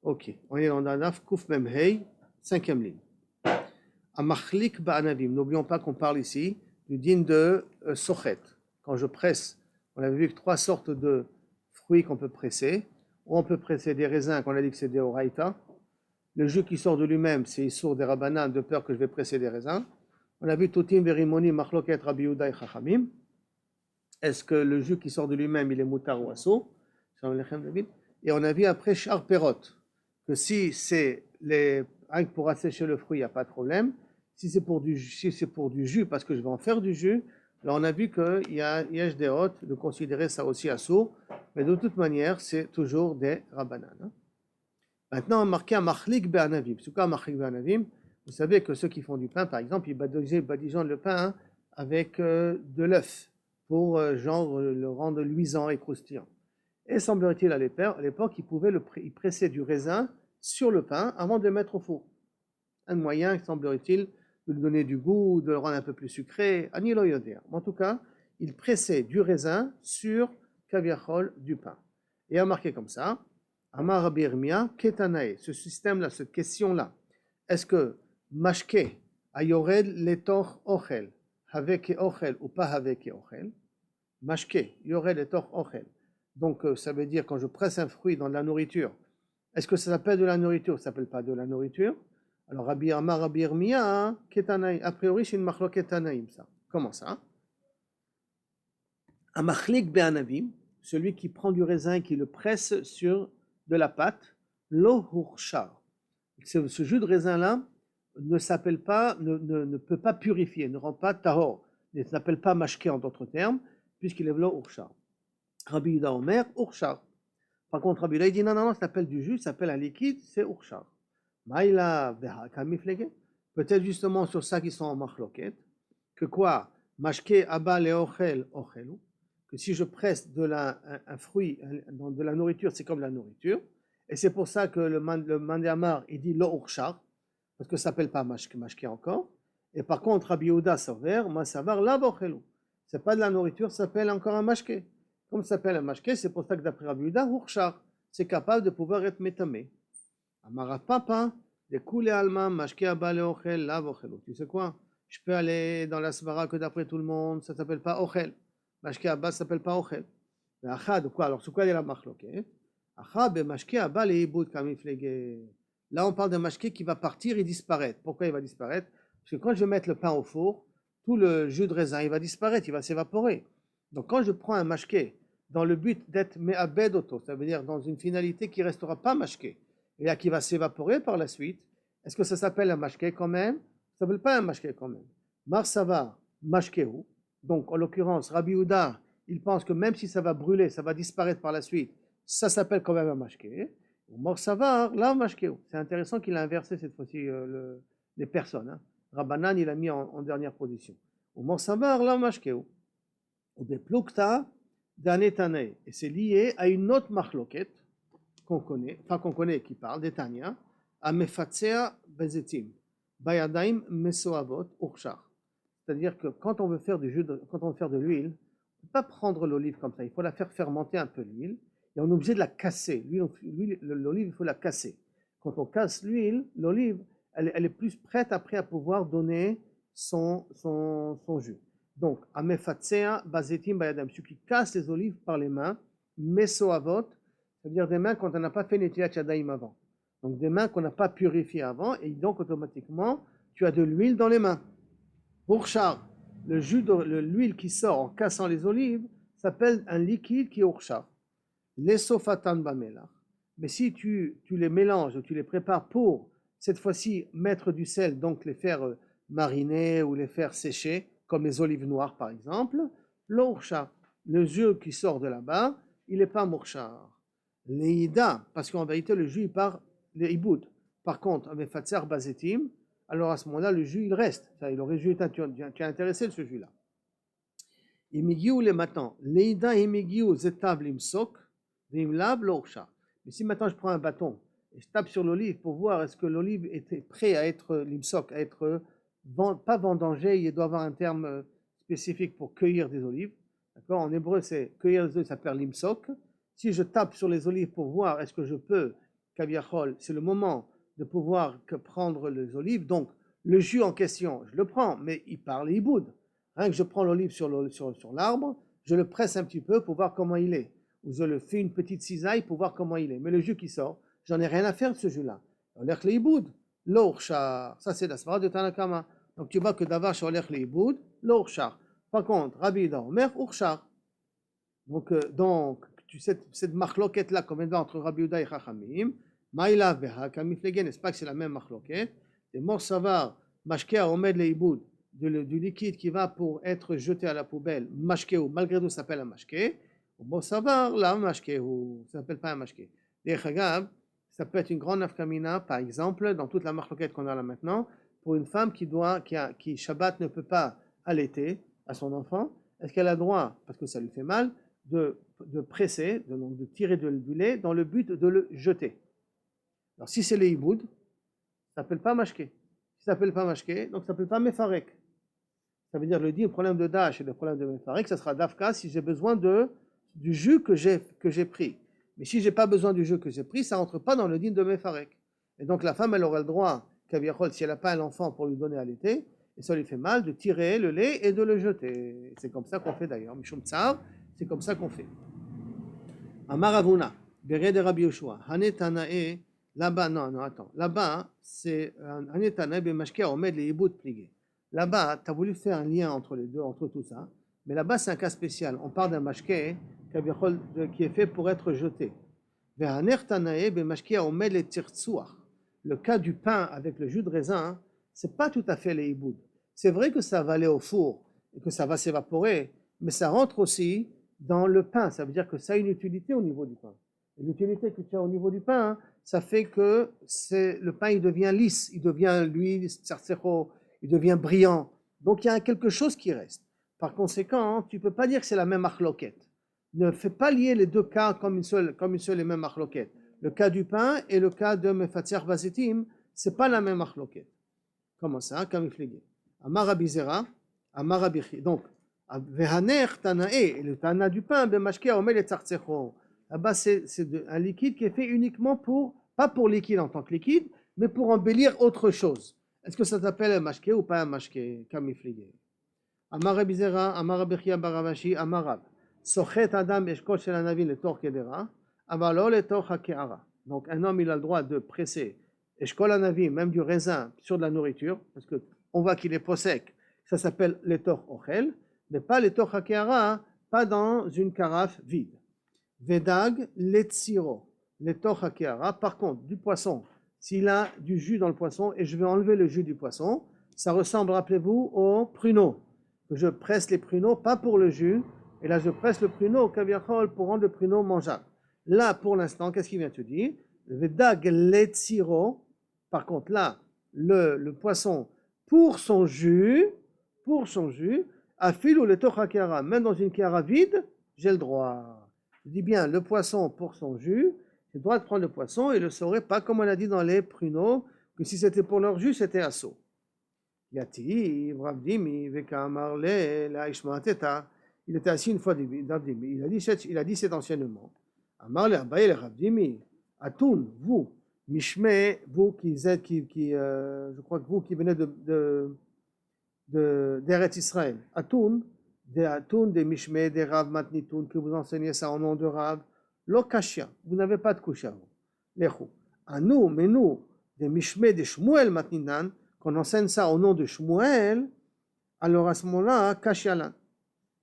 Ok, on est dans la Daf Kouf Mem Hei, cinquième ligne. Amachlik Ba'anavim, n'oublions pas qu'on parle ici du din de Sochet. Quand je presse, on avait vu que trois sortes de fruits qu'on peut presser. Ou on peut presser des raisins, qu'on a dit que c'est des Oraïta. Le jus qui sort de lui-même, c'est Issour des Rabbanan, de peur que je vais presser des raisins. On a vu Toutim Verimoni Machloket Rabbi Yehuda et Chachamim. Est-ce que le jus qui sort de lui-même, il est moutar ou asso? Et on a vu après Shar Perot, que si c'est pour assécher le fruit, il n'y a pas de problème. Si c'est pour du jus, parce que je vais en faire du jus, alors on a vu qu'il y a Yesh Deot de considérer ça aussi assour, mais de toute manière, c'est toujours des Rabbanan. Maintenant, on a marqué un Machlik Be'anavim. C'est quoi un Machlik Be'anavim? Vous savez que ceux qui font du pain, par exemple, ils badigeonnent le pain avec de l'œuf pour le rendre luisant et croustillant. Et semblerait-il à l'époque, ils pressaient du raisin sur le pain avant de le mettre au four. Un moyen, semblerait-il, de lui donner du goût, de le rendre un peu plus sucré. En tout cas, ils pressaient du raisin sur kaviachol du pain. Et a marqué comme ça, Amar Rabbi Yirmiyah ketanae, ce système-là, cette question-là, est-ce que mashke ayored letor ochel, avec ochel ou pas avec ochel? Mashke, yored letor ochel. Donc ça veut dire quand je presse un fruit dans de la nourriture, est-ce que ça s'appelle de la nourriture? Ça s'appelle pas de la nourriture. Alors Rabbi Yirmiyah ketanae, a priori c'est une machloket tanaïm ça. Comment ça? Un machlik be'anavim, celui qui prend du raisin et qui le presse sur de la pâte, lo hurshar. Ce jus de raisin-là ne peut pas purifier, ne rend pas tahor, ne s'appelle pas mashke en d'autres termes, puisqu'il est lo hurshar. Rabbi Yehuda Omer, hurshar. Par contre, Rabbi Yehuda dit non, ça s'appelle du jus, ça s'appelle un liquide, c'est hurshar. Maïla veha kamiflege. Peut-être justement sur ça qu'ils sont en machloket, que quoi? Mashke abba leochel ochelu. Que si je presse un fruit, de la nourriture, c'est comme la nourriture. Et c'est pour ça que le Mandéamar, il dit lo urshar, parce que ça s'appelle pas mashke encore. Et par contre, Rabbi Yehuda Sover, ma savar la bochelu. C'est pas de la nourriture, ça s'appelle encore un mashke. Comme ça s'appelle un mashke, c'est pour ça que d'après Rabbi Yehuda, urshar, c'est capable de pouvoir être métamé. Amara papa, de koule alma, mashke abba leochel la bochelu. Tu sais quoi? Je peux aller dans la svara que d'après tout le monde, ça s'appelle pas ochel. Mashke Abba s'appelle pas Ochel. Achad, quoi? Alors, sur quoi il y a la machloket? Achad, Mashke Abba, les hiboud kamiflege. Là, on parle d'un mashke qui va partir et disparaître. Pourquoi il va disparaître? Parce que quand je vais mettre le pain au four, tout le jus de raisin, il va disparaître, il va s'évaporer. Donc, quand je prends un mashke dans le but d'être me'abed auto, ça veut dire dans une finalité qui ne restera pas mashke, et là qui va s'évaporer par la suite, est-ce que ça s'appelle un mashke quand même? Ça ne s'appelle pas un mashke quand même. Marsava, mashkehu. Donc, en l'occurrence, Rabbi Yehuda, il pense que même si ça va brûler, ça va disparaître par la suite, ça s'appelle quand même un mashke. Ou morsavar, là, mashkeu. C'est intéressant qu'il a inversé cette fois-ci les personnes. Hein. Rabbanan, il a mis en dernière position. Ou morsavar, là, mashkeu. Ou des plukta d'anetane. Et c'est lié à une autre machloket qu'on connaît, qui parle d'Etania, à mefatzea bezetim, bayadaim mesoavot urshar. C'est-à-dire que quand on veut faire de l'huile, on ne peut pas prendre l'olive comme ça, il faut la faire fermenter un peu l'huile, et on est obligé de la casser. L'olive, il faut la casser. Quand on casse l'olive, elle est plus prête après à pouvoir donner son jus. Donc, amefatsea bazetim bayadam, celui qui casse les olives par les mains, mesoavot, c'est-à-dire des mains quand on n'a pas fait netilat yadayim avant. Donc des mains qu'on n'a pas purifiées avant, et donc automatiquement, tu as de l'huile dans les mains. Urshar, l'huile qui sort en cassant les olives s'appelle un liquide qui est urshar. Les sofatan bamelach. Mais si tu les mélanges, tu les prépares pour cette fois-ci mettre du sel, donc les faire mariner ou les faire sécher, comme les olives noires par exemple, l'urshar, le jus qui sort de là-bas, il n'est pas murshar. Leïda, parce qu'en vérité le jus il part les iboud. Par contre, avec fatsar bazetim, alors à ce moment-là, le jus, il reste. Il aurait jus, tu es intéressé de ce jus-là. Imigiou les matins. Leïda imigiou zetav limsok, vimlab l'orcha. Mais si maintenant je prends un bâton et je tape sur l'olive pour voir est-ce que l'olive est prêt à être limsok, à être pas vendangé, il doit avoir un terme spécifique pour cueillir des olives. D'accord? En hébreu, c'est cueillir des olives, ça s'appelle limsok. Si je tape sur les olives pour voir est-ce que je peux kaviachol, c'est le moment de pouvoir prendre les olives, donc le jus en question, je le prends, mais il parle iboud. Rien que je prends l'olive sur l'arbre, je le presse un petit peu pour voir comment il est, ou je le fais une petite cisaille pour voir comment il est. Mais le jus qui sort, j'en ai rien à faire de ce jus-là. Olech leiboud, l'orchar, ça c'est la svara de Tanakama. Donc tu vois que d'avoir sur olech leiboud, l'orchar. Par contre, Rabbi Yehuda Omer, urchar. Donc cette marloquette là qu'on vient de voir entre Rabbi Yehuda et Chachamim, Maïla veha kamiflegen, n'est-ce pas que c'est la même marloquette? Et mort savar, mashkea omed leiboud, du liquide qui va pour être jeté à la poubelle, mashkeu, malgré tout, ça s'appelle un mashke. Bon savoir, là, mashkeu, ça s'appelle pas un mashke. Et Chagab, ça peut être une grande nafkamina, par exemple, dans toute la marloquette qu'on a là maintenant, pour une femme qui Shabbat ne peut pas allaiter à son enfant, est-ce qu'elle a droit, parce que ça lui fait mal, de presser, de tirer du lait dans le but de le jeter? Alors si c'est le hiboud, ça s'appelle pas mashke. Si ça s'appelle pas mashke, donc ça s'appelle pas mefarek. Ça veut dire le problème de dash et le problème de mefarek, ça sera dafka si j'ai besoin du jus que j'ai pris. Mais si j'ai pas besoin du jus que j'ai pris, ça rentre pas dans le din de mefarek. Et donc la femme, elle aurait le droit, si elle n'a pas un enfant pour lui donner à l'été, et ça lui fait mal, de tirer le lait et de le jeter. C'est comme ça qu'on fait d'ailleurs. Mishum tsar, c'est comme ça qu'on fait. Amar Ravuna, Beret de Rabbi Yoshua, Hanetanae. Là-bas, non, attends. Là-bas, c'est Hanetanae bemashke omed leibud pligé. Là-bas, tu as voulu faire un lien entre les deux, entre tout ça. Mais là-bas, c'est un cas spécial. On parle d'un mashke qui est fait pour être jeté. Vehanertanae bemashke omed le tirtsuach. Le cas du pain avec le jus de raisin, c'est pas tout à fait leibud. C'est vrai que ça va aller au four et que ça va s'évaporer, mais ça rentre aussi dans le pain. Ça veut dire que ça a une utilité au niveau du pain. Et l'utilité que tu as au niveau du pain, ça fait que le pain il devient lisse, il devient il devient brillant. Donc il y a quelque chose qui reste. Par conséquent, tu ne peux pas dire que c'est la même marloquette. Ne fais pas lier les deux cas comme une seule et même marloquette. Le cas du pain et le cas de mefatzer vazitim, ce n'est pas la même marloquette. Comment ça? Comme il Amar Rabbi Zera, Amar Rabbi Chi. Donc, Vehaner Tanae, le Tana du pain, Bemashke Omel et Tzartzecho. Là-bas, c'est un liquide qui est fait uniquement pas pour liquide en tant que liquide, mais pour embellir autre chose. Est-ce que ça s'appelle un mashke ou pas un mashke? Comme il Amar Rabbi Zera, Amar Rabbi Chia Baravashi, Amar Rab. Sochet Adam Eshkol Shel Anavin le Tor Kedera, Avalo le Tor Hakeara. Donc, un homme, il a le droit de presser Eshkol Anavim, même du raisin, sur de la nourriture, parce qu'on voit qu'il est possèque. Ça s'appelle le Tor Ochel, mais pas le Tor Hakeara, pas dans une carafe vide. Vedag letziro, le tochakeara. Par contre, du poisson, s'il a du jus dans le poisson et je vais enlever le jus du poisson, ça ressemble, rappelez-vous, aux pruneaux. Je presse les pruneaux, pas pour le jus, et là je presse le pruneau au kaviachol pour rendre le pruneau mangeable. Là, pour l'instant, qu'est-ce qu'il vient te dire? Vedag letziro. Par contre, là, le poisson, pour son jus, afile ou le tochakeara, même dans une kara vide, j'ai le droit. Je dis bien, le poisson pour son jus, j'ai le droit de prendre le poisson et le saurer, pas comme on a dit dans les pruneaux, que si c'était pour leur jus, c'était assaut. Yati, Ravdimi, Vekamar, la Ishmaateta. Il était assis une fois, Ravdimi. Il a dit cet enseignement. Amar le Abaye le Ravdimi. Atoun, vous, Mishme, vous je crois que vous qui venez d'Eretz Israël. Atoun, des Mishme, des Rav Matnitoun, que vous enseignez ça au nom de Rav, Lokashia, vous n'avez pas de kusha. Lechu. À nous, mais nous, des Mishme, des Shmuel Matninan, qu'on enseigne ça au nom de Shmuel, alors à ce moment-là, Kashialan.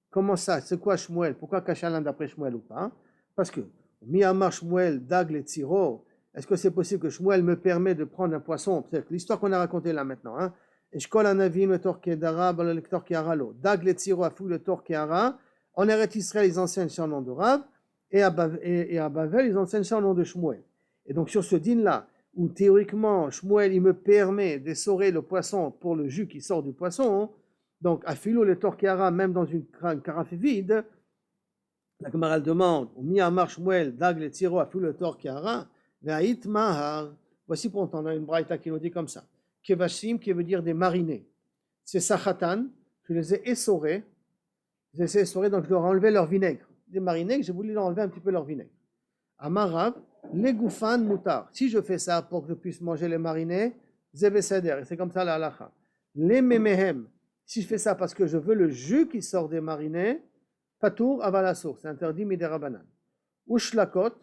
Comment ça? C'est quoi Shmuel? Pourquoi Kashialan d'après Shmuel ou pas? Parce que, Miyamar Shmuel, Dag le Tziro, est-ce que c'est possible que Shmuel me permet de prendre un poisson? Peut-être l'histoire qu'on a racontée là maintenant, hein? Eshkol Anavim le Tor Kedara, le Tor Keharalo. Dag le Tziro afou le Tor Kehara. En Eretz Israël, ils enseignent ça au nom de Rav, et à Bavel, ils enseignent ça au nom de Shmuel. Et donc sur ce din-là, où théoriquement, Shmuel, il me permet d'essorer le poisson pour le jus qui sort du poisson, donc afilo le Tor Kehara, même dans une carafe vide, la Gemara demande, Mi Amar Shmuel, Dag le Tziro afou le Tor Kehara, Ve'ait Mahar. Voici pour entendre une braïta qui nous dit comme ça. Kevashim, qui veut dire des marinés. C'est Sachatan, je les ai essorés. Donc je leur ai enlevé leur vinaigre. Des marinés, j'ai voulu leur enlever un petit peu leur vinaigre. Amarav, les goufan mutar. Si je fais ça pour que je puisse manger les marinés, zebeseder, et c'est comme ça la halacha. Les memehem, si je fais ça parce que je veux le jus qui sort des marinés, patour avalasso, c'est interdit miderabanan. Ou shlakot,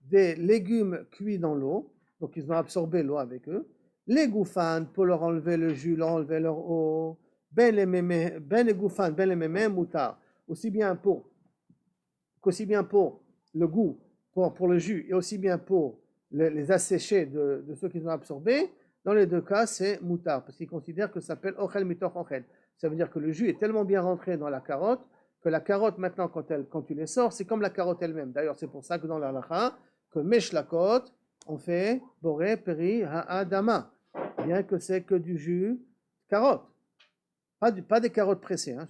des légumes cuits dans l'eau, donc ils ont absorbé l'eau avec eux. Les goufan, pour leur enlever le jus, leur enlever leur eau. Ben les goufan, ben les memehem mutar. Aussi bien pour le goût, pour le jus, et aussi bien pour les asséchés de ceux qui ont absorbé, dans les deux cas, c'est moutar, parce qu'ils considèrent que ça s'appelle ochel mitoch ochel. Ça veut dire que le jus est tellement bien rentré dans la carotte, que la carotte, maintenant, quand tu les sors, c'est comme la carotte elle-même. D'ailleurs, c'est pour ça que dans la halakha, que meshlakot, on fait boré, peri, ha'adama, bien que c'est que du jus carotte. Pas des carottes pressées, hein,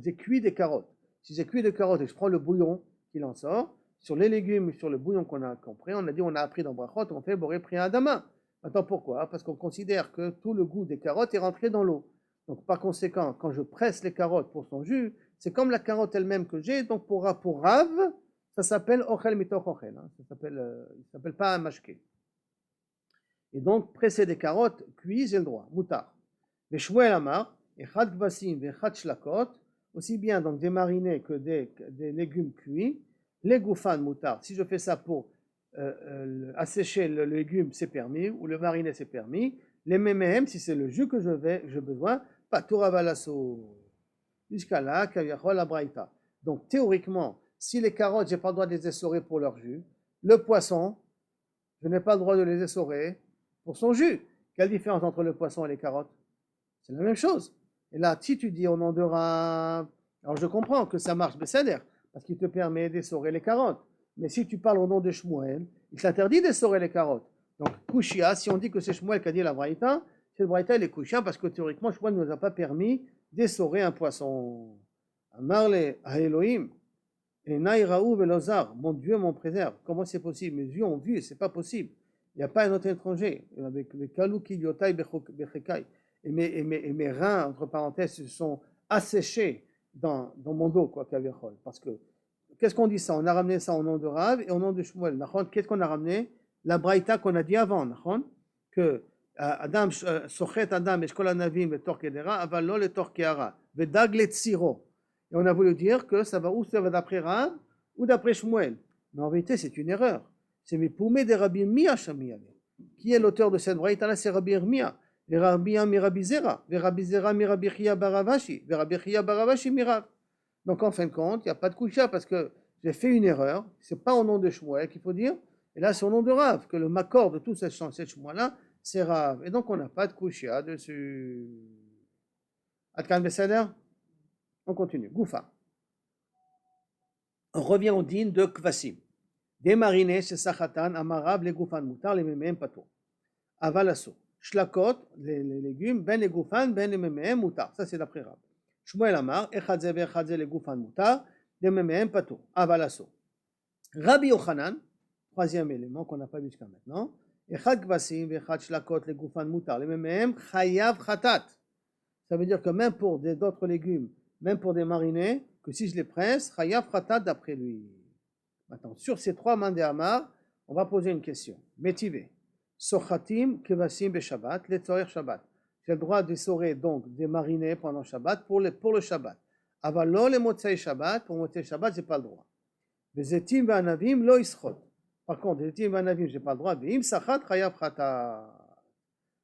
j'ai cuit des carottes. Si j'ai cuit des carottes et je prends le bouillon qu'il en sort, sur les légumes, sur le bouillon qu'on a compris, on a dit, on a appris dans Brachot, on fait boré pri adama. Maintenant pourquoi? Parce qu'on considère que tout le goût des carottes est rentré dans l'eau. Donc par conséquent, quand je presse les carottes pour son jus, c'est comme la carotte elle-même que j'ai. Donc pour Rav, ça s'appelle ochel mitoch ochel. Hein. Il ne s'appelle pas un mashké. Et donc presser des carottes cuites, j'ai le droit, moutar. Les Shmuel Amar, echad kvasim vechad shlakot, aussi bien donc des marinés que des légumes cuits. Les goufan moutar, si je fais ça pour assécher le légume, c'est permis, ou le mariné, c'est permis. Les memehem, si c'est le jus que j'ai besoin, patour avalasso. Jusqu'à là, kaviachol la braïta. Donc théoriquement, si les carottes, j'ai pas le droit de les essorer pour leur jus, le poisson, je n'ai pas le droit de les essorer pour son jus. Quelle différence entre le poisson et les carottes? C'est la même chose. Et là, si tu dis au nom de Rav, alors je comprends que ça marche Besséder, parce qu'il te permet d'essorer les carottes. Mais si tu parles au nom de Shmuel, il t'interdit d'essorer les carottes. Donc, Kushia, si on dit que c'est Shmuel qui a dit la Braïta, c'est le Braïta et les Kushia, parce que théoriquement, Shmuel ne nous a pas permis d'essorer un poisson. Amarle à Elohim, et Naïraou velozar, mon Dieu m'en préserve. Comment c'est possible? Mes yeux ont vu, c'est pas possible. Il n'y a pas un autre étranger. Avec les Kalou Kilyotai Bechekai. Et mes reins, entre parenthèses, se sont asséchés dans mon dos, quoi, Kaviachol. Parce que, qu'est-ce qu'on dit ça? On a ramené ça au nom de Rav et au nom de Shmuel. Qu'est-ce qu'on a ramené? La Braïta qu'on a dit avant, que Adam, Sochet Adam, Eshkol Anavim, le Torkedera, Avalo le Torkeara, Vedag le Tsiro. Et on a voulu dire que ça va d'après Rav ou d'après Shmuel. Mais en vérité, c'est une erreur. C'est Mipoumé de Rabbi Irmia Shamiyale. Qui est l'auteur de cette Braïta là? C'est Rabbi Irmia. Rabbi Mirabi Zera, Rabbi Zera Mirabi Chia Baravashi, Rabbi Chia Baravashi Mirav. Donc en fin de compte, il n'y a pas de Kusha parce que j'ai fait une erreur. C'est pas au nom de Shmuel qu'il faut dire. Et là, c'est au nom de Rav que le makor de tout cette Shmuel là, c'est Rav. Et donc on n'a pas de Kusha dessus. Atkan Beseder. On continue. Goufa. On revient au din de Kvasim. Des marinés, c'est Sachatan, Amarab, les Goufan Moutar, les Mémèmes Pato. Avalasso. Shlakot, les légumes, ben les goufan, ben les memehem, moutar. Ça, c'est d'après Rab. Shmuel Amar, echadze ve'echadze les goufan moutar, les memehem pato. Avalasso. Rabbi Yochanan, troisième élément qu'on n'a pas vu jusqu'à maintenant. Echad kvasim ve'echad shlakot les goufan moutar, les memehem chayav khatat. Ça veut dire que même pour d'autres légumes, même pour des marinés, que si je les presse, chayav khatat d'après lui. Maintenant, sur ces trois mandés Amar, on va poser une question. Métivé. Sochatim kevasim be Shabbat, le tzorech Shabbat. J'ai le droit d'essorer donc des marinés pendant Shabbat pour le Shabbat. Avalo le motzei Shabbat, pour motzei Shabbat, j'ai pas le droit. Vezetim ve'anavim lo ischot. Par contre, vezetim ve'anavim, j'ai pas le droit. Ve'im sachat chayav chata.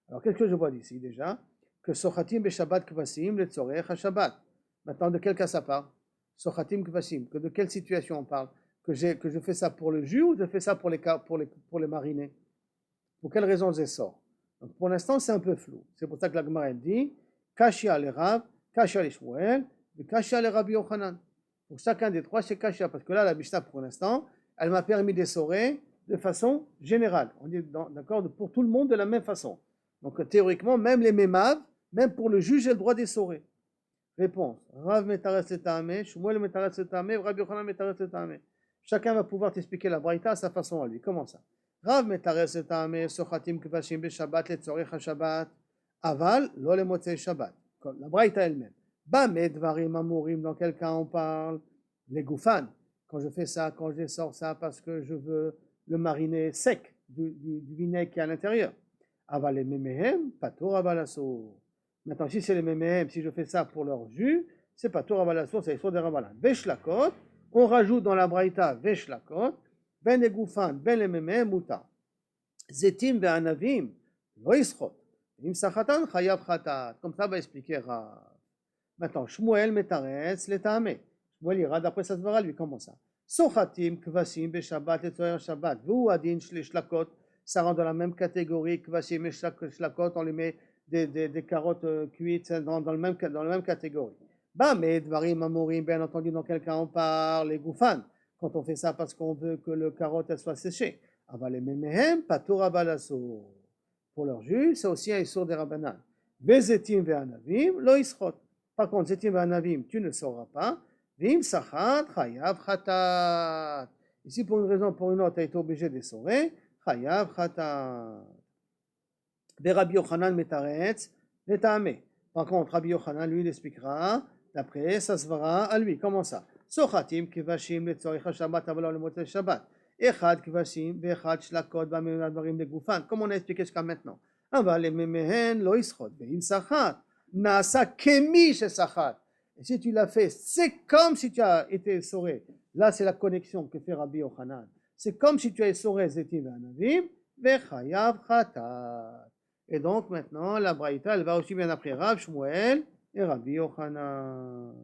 Alors, qu'est-ce que je vois d'ici déjà? Que sochatim be Shabbat kevasim, le tzorech Shabbat. Maintenant, de quel cas ça parle? Sochatim kevasim. Que de quelle situation on parle? Que je fais ça pour le jus ou je fais ça pour les marinés? Pour quelle raison je sors? Donc pour l'instant, c'est un peu flou. C'est pour ça que la Gemara dit Kashia le Rav, Kashia le Shmuel, et Kashia le Rabbi Yochanan. Pour chacun des trois, c'est Kashia. Parce que là, la Mishnah, pour l'instant, elle m'a permis d'essorer de façon générale. On est d'accord pour tout le monde de la même façon. Donc théoriquement, même les mémav, même pour le juge, j'ai le droit d'essorer. Réponse Rav metares le Ta'ameh, Shmuel metares le Ta'ameh, Rabbi Yochanan metares le Ta'ameh. Chacun va pouvoir t'expliquer la Braïta à sa façon à lui. Comment ça? Rav metares le Ta'ameh, sochatim kvashim be Shabbat, le tzorech Shabbat, aval, lo le motzei Shabbat. La Braïta elle-même. Ba med varim amurim, dans quel cas on parle? Les goufan. quand je fais ça, quand je sors ça parce que je veux le mariner sec du vinaigre qui est à l'intérieur. Aval les méméhem, patur avalasso. Maintenant, si c'est les méméhem, si je fais ça pour leur jus, c'est patur avalasso, c'est sur des ravalan. Veshlakot, on rajoute dans la braïta veshlakot, ben les goufan, ben les méméhem, muta. Zetim ve'anavim, lo ischot. Im sachatan, chayav chatat. Comme ça va expliquer Rav. Maintenant, Shmuel metaretz letame. Shmuel ira d'après sa svara, lui, comment ça? Sochatim kvasim beshabbat et tzoyer shabbat. Vous, adin shlakot, ça rentre dans la même catégorie. Kvasim et shlakot, on lui met des carottes cuites dans la même catégorie. Bah, mais dvarim amorim, bien entendu, dans quel cas on parle, les goufan. Quand on fait ça parce qu'on veut que le carotte elle soit séchée. Aval les memehem, patur abalasso. Pour leur jus, c'est aussi un issur des rabbanan. Vezetim ve'anavim, lo ischot. Par contre, zetim ve'anavim, tu ne sauras pas. Vim sachat, chayav chatat. Ici, pour une raison ou pour une autre, tu as été obligé de saurer. Chayav chatat. Rabbi Yochanan metaretz, letame. Par contre, Rabbi Yochanan, lui, il expliquera, d'après sa svara à lui. Comment ça? Sochatim kivashim letzorich Shabbat, avalon le motel Shabbat. Echad kivashim, ve'echad shlakot, ba'amenad barim legufan. Comme on a expliqué jusqu'à maintenant. Aval le memehen lo ischot, ve'im sachat. Nasa kemi chez sachat. Et si tu l'as fait, c'est comme si tu as été essoré. Là, c'est la connexion que fait Rabbi Yochanan. C'est comme si tu as essoré zetim ve'anavim, ve'chayav chatat. Et donc maintenant, la braïta, elle va aussi bien après Rav Shmuel et Rabbi Yochanan.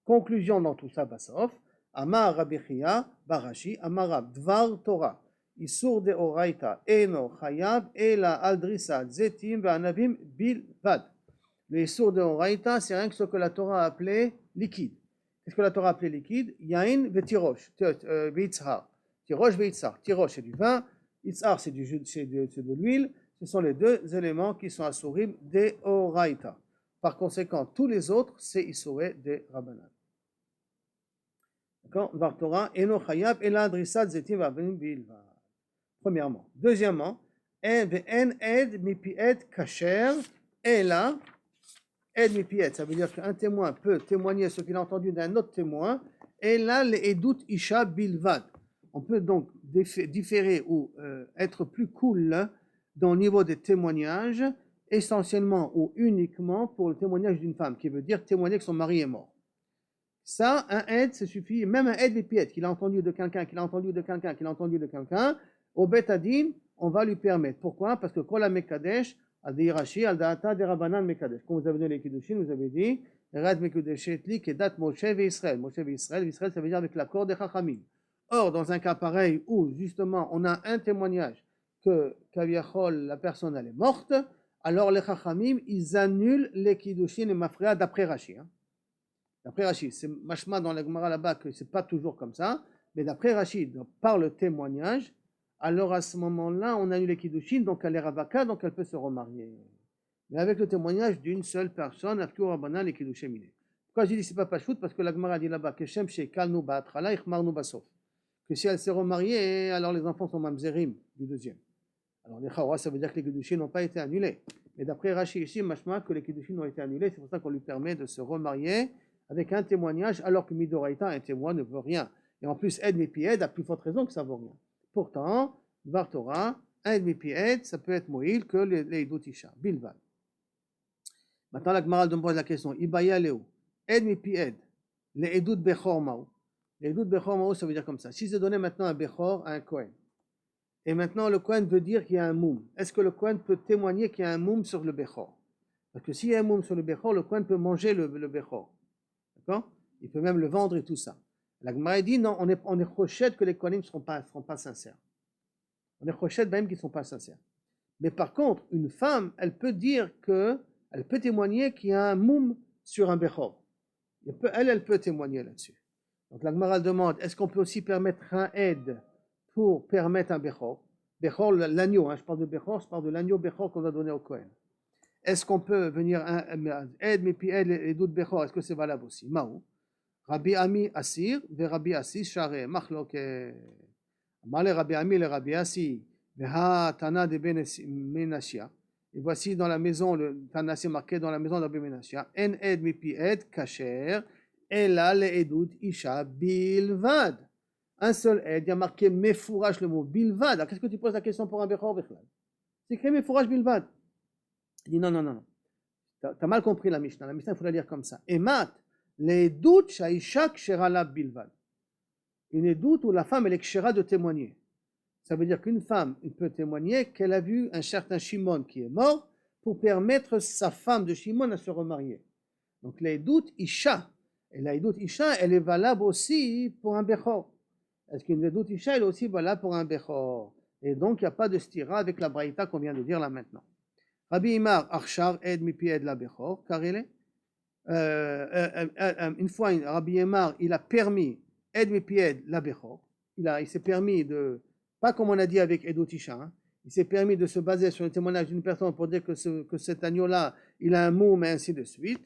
Conclusion dans tout ça, Basof. Amar Rabbi Chia, Barashi, Amar Rab, Dvar Torah, Isur de Oraita, Eno, Chayav, Ela, Aldrissa, Zetim, Ve'anavim, Bilvad. Le Isur de Oraita, c'est rien que ce que la Torah a appelé liquide. Qu'est-ce que la Torah a appelé liquide? Yain ve'tirosh, ve'itzhar. Tirosh ve'itzhar. Tirosh, c'est du vin. Itzhar, c'est du jus, c'est de l'huile. Ce sont les deux éléments qui sont assurim de Oraita. Par conséquent, tous les autres, c'est isuré de Rabbanan. D'accord? Dvar Torah, Eno Chayav, Ela Drissat Zetim Vavim Bilva. Premièrement. Deuxièmement, En Ed Mipiet Kasher, Ela Ed Mipiet. Ça veut dire qu'un témoin peut témoigner ce qu'il a entendu d'un autre témoin. Ela le Edut Isha Bilvad. On peut donc différer ou être plus cool dans le niveau des témoignages, essentiellement ou uniquement pour le témoignage d'une femme, qui veut dire témoigner que son mari est mort. Ça, un aide, ça suffit, même un aide bipiet, qu'il a entendu de quelqu'un, qu'il a entendu de quelqu'un, qu'il a entendu de quelqu'un, au betadin, on va lui permettre. Pourquoi? Parce que kol ha-mekadesh, al-dirashi, al-da'ata de rabbanan mekadesh. Quand vous avez donné les kiddushin, vous avez dit, rad mekudeshet li kedat Moshe ve Israël. Moshe ve Israël, Israël, ça veut dire avec l'accord des chachamim. Or, dans un cas pareil où, justement, on a un témoignage que Kaviachol, la personne, elle est morte, alors les Chachamim, ils annulent les Kiddushin et Mafrea d'après Rashi. Hein. D'après Rashi, c'est machma dans la Gemara là-bas que c'est pas toujours comme ça, mais d'après Rashi, par le témoignage, alors à ce moment-là, on annule les Kiddushin, donc elle est Ravaka, donc elle peut se remarier. Mais avec le témoignage d'une seule personne, Afkur Rabbanan, les Kiddushin Miné. Pourquoi je dis c'est pas Pachout? Parce que la Gemara dit là-bas que Shem Shekalnu Ba'atrala, Ichmarnu Basof. Que si elle s'est remariée, alors les enfants sont mamzerim du deuxième. Alors les Chawa, ça veut dire que les Kiddushin n'ont pas été annulés. Mais d'après Rashi ici, machma que les Kiddushin ont été annulés, c'est pour ça qu'on lui permet de se remarier avec un témoignage, alors que Midoraita, un témoin, ne veut rien. Et en plus, Ed Mipied a plus forte raison que ça ne vaut rien. Pourtant, Dvar Torah, Ed Mipied, ça peut être Moïl que les Idut Isha, Bilvad. Maintenant, la Gemara me pose la question, Ibaya Leo, Ed Mipied, les Idut Bechor Mao. Les Idut Bechor Mao, ça veut dire comme ça. Si je donnais maintenant un Bechor à un Kohen, et maintenant le Kohen veut dire qu'il y a un moum, est-ce que le Kohen peut témoigner qu'il y a un moum sur le Bechor? Parce que s'il y a un moum sur le Bechor, le Kohen peut manger le Bechor. D'accord? Il peut même le vendre et tout ça. La Gemara dit non, on est rochette que les Kohanim ne seront pas sincères. On est rochette même qu'ils ne sont pas sincères. Mais par contre, une femme, elle peut dire elle peut témoigner qu'il y a un moum sur un Bechor. Elle peut témoigner là-dessus. Donc la Gemara demande, est-ce qu'on peut aussi permettre un aide pour permettre un Bechor? Bechor, l'agneau, je parle de Bechor, je parle de l'agneau Bechor qu'on a donné au Kohen. Est-ce qu'on peut venir aide, mais puis aide les doutes Bechor, est-ce que c'est valable aussi? Maou. Rabbi Ami Asir, ve Rabbi Assis Share, Machlok, Male Rabbi Ami le Rabbi Assi, Veha Tana de Ben Menashia. Et voici dans la maison, le Tana c'est marqué dans la maison de Rabbi Menashia, En aide, mi pi aide, Kacher, Ela le'edut isha bilvad. Un seul aide, il y a marqué mefourage le mot bilvad. Alors qu'est-ce que tu poses la question pour un bechor bichlal? C'est écrit mefourage bilvad. Il dit non, non, non, non. T'as mal compris la Mishnah. La Mishnah, il faut la lire comme ça. Emat le'edut shaisha kshera la bilvad. Une édoute où la femme elle est kshera de témoigner. Ça veut dire qu'une femme elle peut témoigner qu'elle a vu un certain Shimon qui est mort pour permettre sa femme de Shimon à se remarier. Donc l'édoute isha. Et l'édoute isha, elle est valable aussi pour un bechor. Est-ce qu'une édoute isha, elle est aussi valable pour un bechor? Et donc il n'y a pas de stira avec la braïta qu'on vient de dire là maintenant. Rabbi Imar achar ed mipi ed la bechor, car il est une fois Rabbi Imar il a permis ed mipi ed la bechor. Il s'est permis de, pas comme on a dit avec Edot Isha, hein, il s'est permis de se baser sur le témoignage d'une personne pour dire que cet agneau-là, il a un moum et ainsi de suite.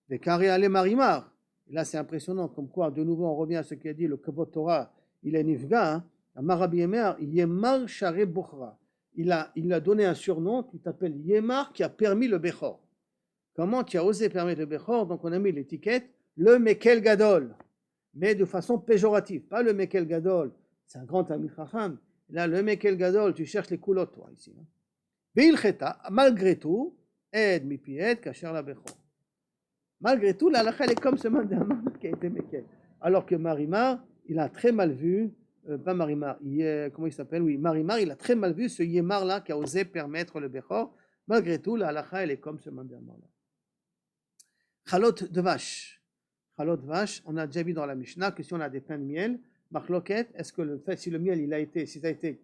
Des carrés à marimar. Et là, c'est impressionnant, comme quoi, de nouveau, on revient à ce qu'il a dit, le Kavod Torah, il est nifga, hein, Rabbi Yemer, Yemar Share Bochra. Il a donné un surnom qui s'appelle Yemar, qui a permis le Bechor. Comment tu as osé permettre le Bechor? Donc, on a mis l'étiquette, le Mekel Gadol, mais de façon péjorative, pas le Mekel Gadol, c'est un grand Talmid Chacham. Là, le Mekel Gadol, tu cherches les coulottes, toi, ici. Beilcheta, malgré tout, Ed mipi ed kasher la bechor. Malgré tout, la halakha est comme ce mandamar qui a été Mekel. Alors que Marimar, il a très mal vu, pas Marimar, comment il s'appelle? Oui, Marimar, il a très mal vu ce Yemar là qui a osé permettre le bechor. Malgré tout, la halakha elle est comme ce mandamar là. Chalot de vache. Chalot de vache, on a déjà vu dans la Mishnah que si on a des pains de miel, Machloket, est-ce que le fait, si le miel s'il a été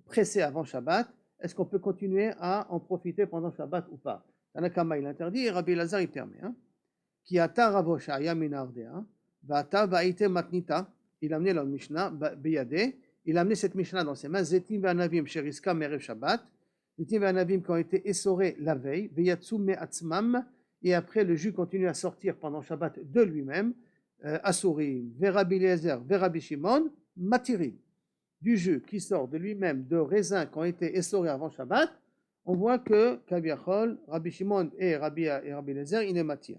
pressé avant Shabbat, est-ce qu'on peut continuer à en profiter pendant Shabbat ou pas? Tanakama il interdit et Rabbi Lazar il permet. Ki ata ravosha yamin ardea, va'ata va'ite matnita, il a amené la Mishnah beyade, il a amené cette Mishnah dans ses mains, zetim ve'anavim sheriska merev Shabbat, zetim ve'anavim qui ont été essorés la veille, ve'yatsu me'atzmam, et après le jus continue à sortir pendant Shabbat de lui-même. Asurim, Rabbi Eliezer, Rabbi Shimon, Matirim, du jus qui sort de lui-même de raisins qui ont été essorés avant Shabbat, on voit que Kaviachol, Rabbi Shimon et Rabbi Eliezer, il est matir.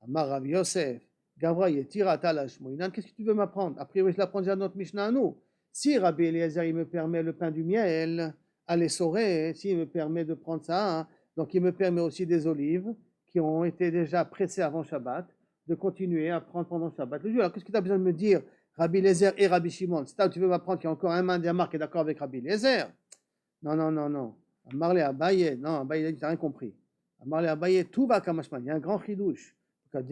Amar Rabbi Yosef, Gavra Yetira Talash Moinan, qu'est-ce que tu veux m'apprendre? A priori, je l'apprends déjà à notre Mishnah à nous. Si Rabbi Eliezer, il me permet le pain du miel à l'essorer, s'il me permet de prendre ça, donc il me permet aussi des olives qui ont été déjà pressées avant Shabbat, de continuer à prendre pendant Shabbat le jus. Alors qu'est-ce que tu as besoin de me dire, Rabbi Eliezer et Rabbi Shimon? C'est là où tu veux m'apprendre qu'il y a encore un mandamar qui est d'accord avec Rabbi Eliezer? Non, non, non, non. Amarle Abaye, non, Abaye, tu n'as rien compris. Amarle Abaye, tout va kamashman. Il y a un grand chidouche. Parce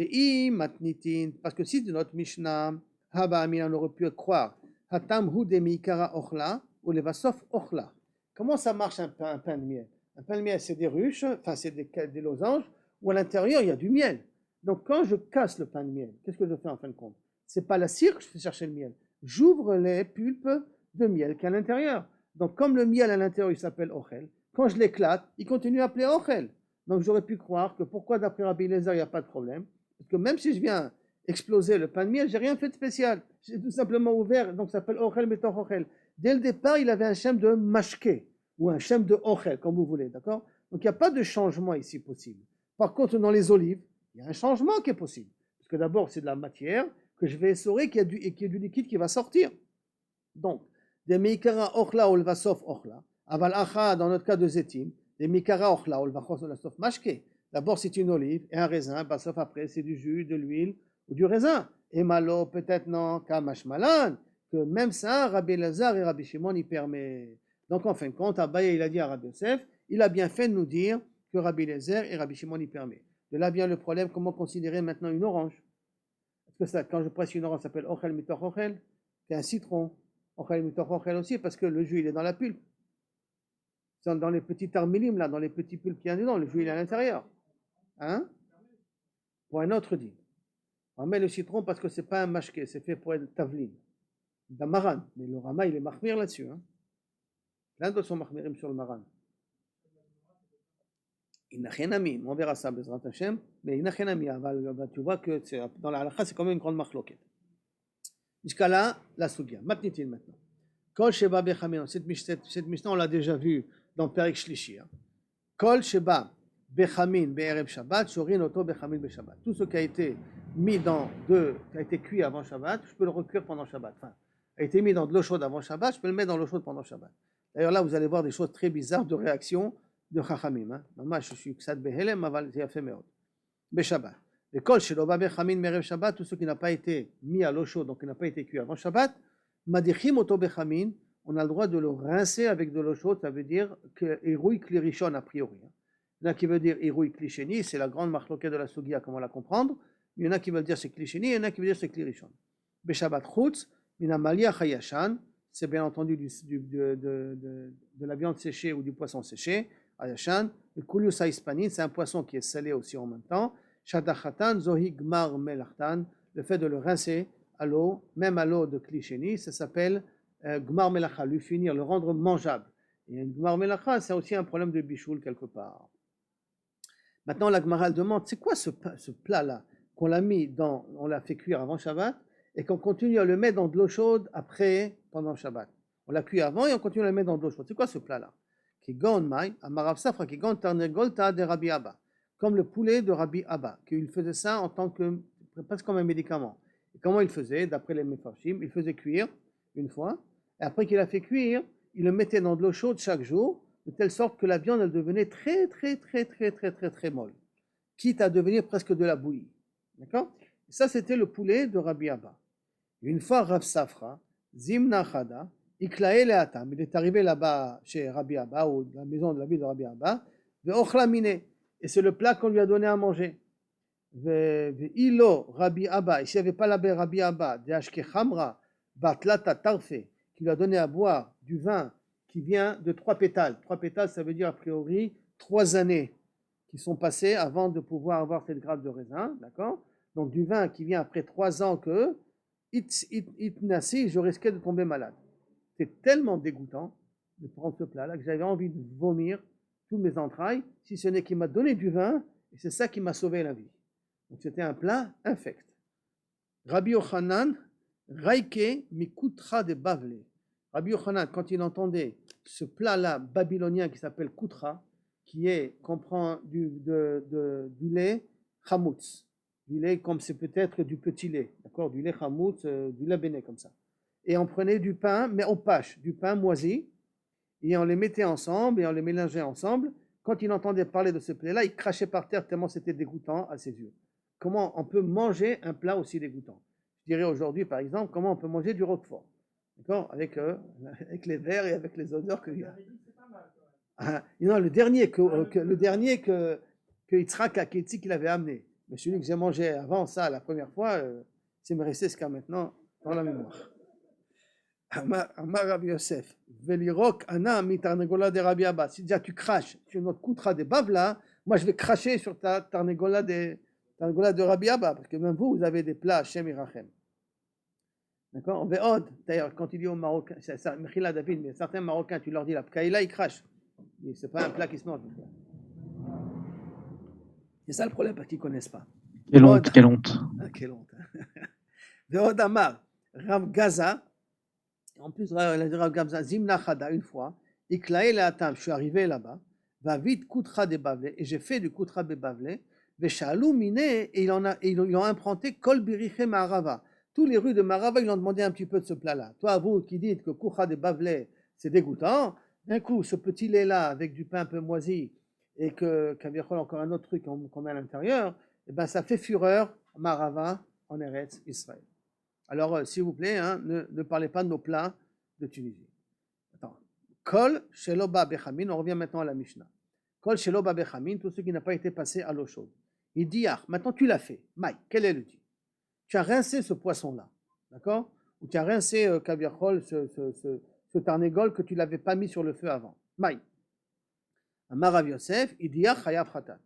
que si de notre Mishnah, Haba Amina, on aurait pu croire, Hatam hu de mikara ochla, ou levasof ochla. Comment ça marche un pain de miel? Un pain de miel, c'est des ruches, enfin, c'est des losanges, où à l'intérieur, il y a du miel. Donc quand je casse le pain de miel, qu'est-ce que je fais en fin de compte? C'est pas la cire que je fais chercher le miel. J'ouvre les pulpes de miel qu'il y a à l'intérieur. Donc comme le miel à l'intérieur, il s'appelle ochel, quand je l'éclate, il continue à appeler ochel. Donc j'aurais pu croire que pourquoi d'après Rabbi Eliezer, il n'y a pas de problème. Parce que même si je viens exploser le pain de miel, j'ai rien fait de spécial. J'ai tout simplement ouvert, donc ça s'appelle ochel metoch ochel. Dès le départ, il avait un shem de mashke, ou un shem de ochel, comme vous voulez, d'accord? Donc il n'y a pas de changement ici possible. Par contre, dans les olives, il y a un changement qui est possible. Parce que d'abord, c'est de la matière que je vais essorer et qu'il y a du liquide qui va sortir. Donc, des mikara ochla ou levasof ochla, aval acha, dans notre cas de zetim, des mikara ochla ou levasof mashke. D'abord, c'est une olive et un raisin, basof après, c'est du jus, de l'huile ou du raisin. Et malo, peut-être non, kamashmalan, que même ça, Rabbi Elazar et Rabbi Shimon y permet. Donc, en fin de compte, Abaye, il a dit à Rabbi Yosef, il a bien fait de nous dire que Rabbi Elazar et Rabbi Shimon y permet. De là vient le problème, comment considérer maintenant une orange? Est-ce que ça, quand je presse une orange, ça s'appelle ochel mitoch ochel? C'est un citron. Ochel mitoch ochel aussi, parce que le jus, il est dans la pulpe. C'est dans les petits tarmilim, là, dans les petits pulpes qu'il y a dedans, le jus, il est à l'intérieur. Hein? Pour un autre dit. On met le citron parce que c'est pas un mashké, c'est fait pour être tavlin. Damaran. Mais le Rama, il est mahmir là-dessus. Plein d'autres sont mahmirim sur le maran. Inachenami, on verra ça, Bezrat Hashem, mais Inachenami, tu vois que dans la halakha, c'est quand même une grande machloket. Jusqu'à là, la soudien. Matnitin maintenant. Kol Sheba Bechamin, cette Mishnah, on l'a déjà vu dans Perek Shlishi. Kol Sheba Bechamin Be'erev Shabbat, Shorin Oto Bechamin Be'Shabbat. Tout ce qui a été mis dans qui a été cuit avant Shabbat, je peux le recuire pendant Shabbat. Enfin, a été mis dans de l'eau chaude avant Shabbat, je peux le mettre dans l'eau chaude pendant Shabbat. D'ailleurs, là, vous allez voir des choses très bizarres de réaction de Chachamim. Hein. Maman, je suis ksad behelem, aval fait meod. Beshabbat. Les kol sheloba bechamin merev Shabbat, tout ce qui n'a pas été mis à l'eau chaude, donc qui n'a pas été cuit avant Shabbat, madichim oto bechamin, on a le droit de le rincer avec de l'eau chaude, ça veut dire que Irouï Klirishon a priori. Il y en a qui veut dire Irouï Klisheni, c'est la grande marloquette de la Sugia, comment la comprendre. Il y en a qui veulent dire c'est Klisheni, il y en a qui veulent dire c'est Klirishon. Beshabbat Chutz, Minamalia Hayashan, c'est bien entendu de la viande séchée ou du poisson séché, Hayashan. Le Kulius Haispanin, c'est un poisson qui est salé aussi en même temps. Shadachatan, Zohi Gmar Melachtan, le fait de le rincer à l'eau, même à l'eau de Klisheni, ça s'appelle Gmar Melacha, lui finir, le rendre mangeable. Et Gmar Melacha, c'est aussi un problème de bichoul quelque part. Maintenant, la Gemara demande, c'est quoi ce plat-là qu'on l'a mis dans, on l'a fait cuire avant Shabbat et qu'on continue à le mettre dans de l'eau chaude après, pendant Shabbat. On l'a cuit avant et on continue à le mettre dans de l'eau chaude. C'est quoi ce plat-là? Kigon Mai, Amarav Safra, Kigon Tarnegolta de Rabbi Abba, comme le poulet de Rabbi Abba, qu'il faisait ça en tant que, presque comme un médicament. Et comment il faisait, d'après les Mefarshim? Il faisait cuire une fois, et après qu'il a fait cuire, il le mettait dans de l'eau chaude chaque jour, de telle sorte que la viande elle devenait très molle, quitte à devenir presque de la bouillie. D'accord? Et ça, c'était le poulet de Rabbi Abba. Une fois Rav Safra, Zimna Chada, Iklae Leatam, il est arrivé là-bas chez Rabbi Abba, ou dans la maison de la ville de Rabbi Abba, Ve'ochla Mine, et c'est le plat qu'on lui a donné à manger. Ve'ilo Rabbi Abba, et s'il n'y avait pas là-bas Rabbi Abba, de Ashke Chamra, Batlata Tarfe, qui lui a donné à boire du vin qui vient de 3 pétales. 3 pétales, ça veut dire a priori 3 années qui sont passées avant de pouvoir avoir cette grappe de raisin, d'accord? Donc du vin qui vient après 3 ans que itnasi, je risquais de tomber malade. C'est tellement dégoûtant de prendre ce plat-là que j'avais envie de vomir tous mes entrailles, si ce n'est qu'il m'a donné du vin, et c'est ça qui m'a sauvé la vie. Donc c'était un plat infect. Rabbi Yochanan, Raike Mikutra de Bavle. Rabbi Yochanan, quand il entendait ce plat-là babylonien qui s'appelle Kutra, comprend du lait chamoutz, du lait comme c'est peut-être du petit lait, d'accord, du lait chamoutz, du lait béné comme ça. Et on prenait du pain, mais on pâche, du pain moisi, et on les mettait ensemble et on les mélangeait ensemble. Quand il entendait parler de ce plat-là, il crachait par terre tellement c'était dégoûtant à ses yeux. Comment on peut manger un plat aussi dégoûtant? Je dirais aujourd'hui, par exemple, comment on peut manger du roquefort, d'accord, avec les verres et avec les odeurs qu'il y a. Non, le dernier que Yitzhak Aketzi qu'il avait amené, mais celui que j'ai mangé avant ça la première fois, c'est me resté jusqu'à maintenant dans la mémoire. Amar Rabbi Yosef, Velirok Ana mitarnegola de Rabbi Abba. Si déjà tu craches sur notre Kutra de Bavla, moi je vais cracher sur ta tarnegola de Rabbi Abba, parce que même vous avez des plats Shem Irachem. D'accord? D'ailleurs, quand il dit aux Marocains, c'est ça, Mechila David, mais certains Marocains, tu leur dis la pkaïla, ils crachent. C'est pas un plat qui se mange. C'est ça le problème, parce qu'ils ne connaissent pas. Quelle honte, quelle honte. Quelle honte. Ve'od Amar, Rav Gaza, en plus, Rav Gaza, Zimna Chada, une fois, Iklae Leatam, je suis arrivé là-bas, va vite Kutra de Bavle, et j'ai fait du Kutra de Bavle, Veshalou Mine, et ils ont implanté Kol Biriche Marava. Tous les rues de Marava, ils ont demandé un petit peu de ce plat-là. Toi, vous qui dites que Kutra de Bavle, c'est dégoûtant, d'un coup, ce petit lait-là, avec du pain un peu moisi, et qu'aviachol encore un autre truc qu'on met à l'intérieur, et ben ça fait fureur Marava en Eretz Israël. Alors, s'il vous plaît, hein, ne parlez pas de nos plats de Tunisie. Attends. Kol sheloba bechamin, on revient maintenant à la Mishnah. Kol sheloba bechamin, tout ce qui n'a pas été passé à l'eau chaude. Il dit, maintenant tu l'as fait. Maï, quel est le dit? Tu as rincé ce poisson-là, d'accord? Ou tu as rincé kaviachol, ce tarnégol que tu ne l'avais pas mis sur le feu avant. Maï. Amar Rav Yosef, il dit, chayav khatat.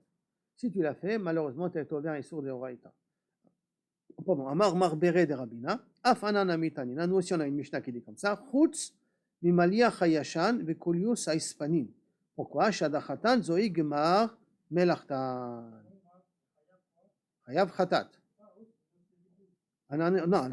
Si tu l'as fait, malheureusement, tu as été ouvert et sourd de Horaïta. Pardon, Amar Marbere de Rabina, Afana Mitanina, nous aussi on a une Mishnah qui dit comme ça, Chutz Mimalia Chayashan Vekolius Aispanin. Pourquoi? Shadachatan Zoï Gemar Melachtan. Chayav Khatat. Non,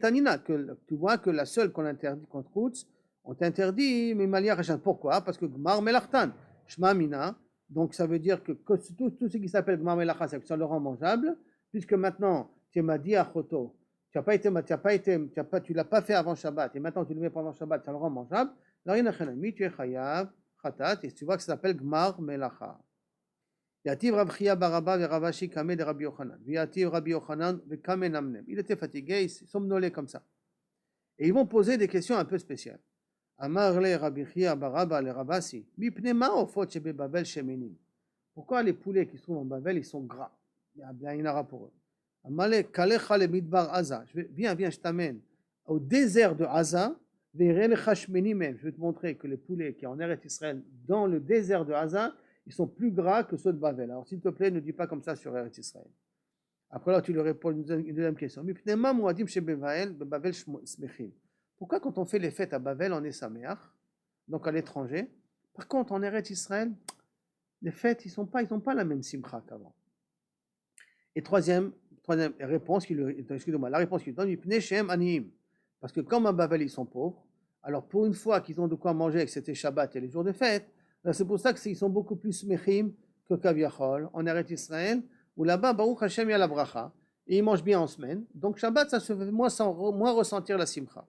Tanina, tu vois que la seule qu'on interdit contre Chutz, on t'interdit Mimalia Chayashan. Pourquoi? Parce que Gemar Melachtan, Shma Mina, donc ça veut dire que tout ce qui s'appelle Gemar Melachtan, ça le rend mangeable, puisque maintenant, Temadi Achoto. Tu l'as pas fait avant Shabbat, et maintenant tu le mets pendant Shabbat, ça le rend mangeable. Alors, tu es chayav, khatat, et tu vois que ça s'appelle Gmar Melacha. Yativ Rav Chia Baraba et Ravashi Kame de Rabbi Yochanan. Yativ Rabbi Yochanan ve Kame Namnem. Il était fatigué, il somnolait comme ça. Et ils vont poser des questions un peu spéciales. Amar le Rabbi Chia Baraba le Ravasi. Mipne ma ofot shebe Babel shemenim. Pourquoi les poulets qui se trouvent en Babel, ils sont gras? Il y a bien une ara pour eux. Amar le Kalecha le Midbar Aza. Viens, je t'amène au désert de Aza. Je vais te montrer que les poulets qui sont en Eretz Israël, dans le désert de Aza, ils sont plus gras que ceux de Babel. Alors s'il te plaît, ne dis pas comme ça sur Eretz Israël. Après là, tu lui réponds une deuxième question. Pourquoi quand on fait les fêtes à Babel, on est saméach, donc à l'étranger? Par contre, en Eretz Israël, les fêtes, ils n'ont pas la même simcha qu'avant. Et troisième réponse, la réponse qu'il donne, parce que comme à Babel, ils sont pauvres, alors pour une fois qu'ils ont de quoi manger, que c'était Shabbat et les jours de fête, c'est pour ça qu'ils sont beaucoup plus mechim que Kaviachol en Eretz Israël, où là-bas, Baruch Hashem, il y a la bracha, et ils mangent bien en semaine. Donc Shabbat, ça se fait moins ressentir la simcha.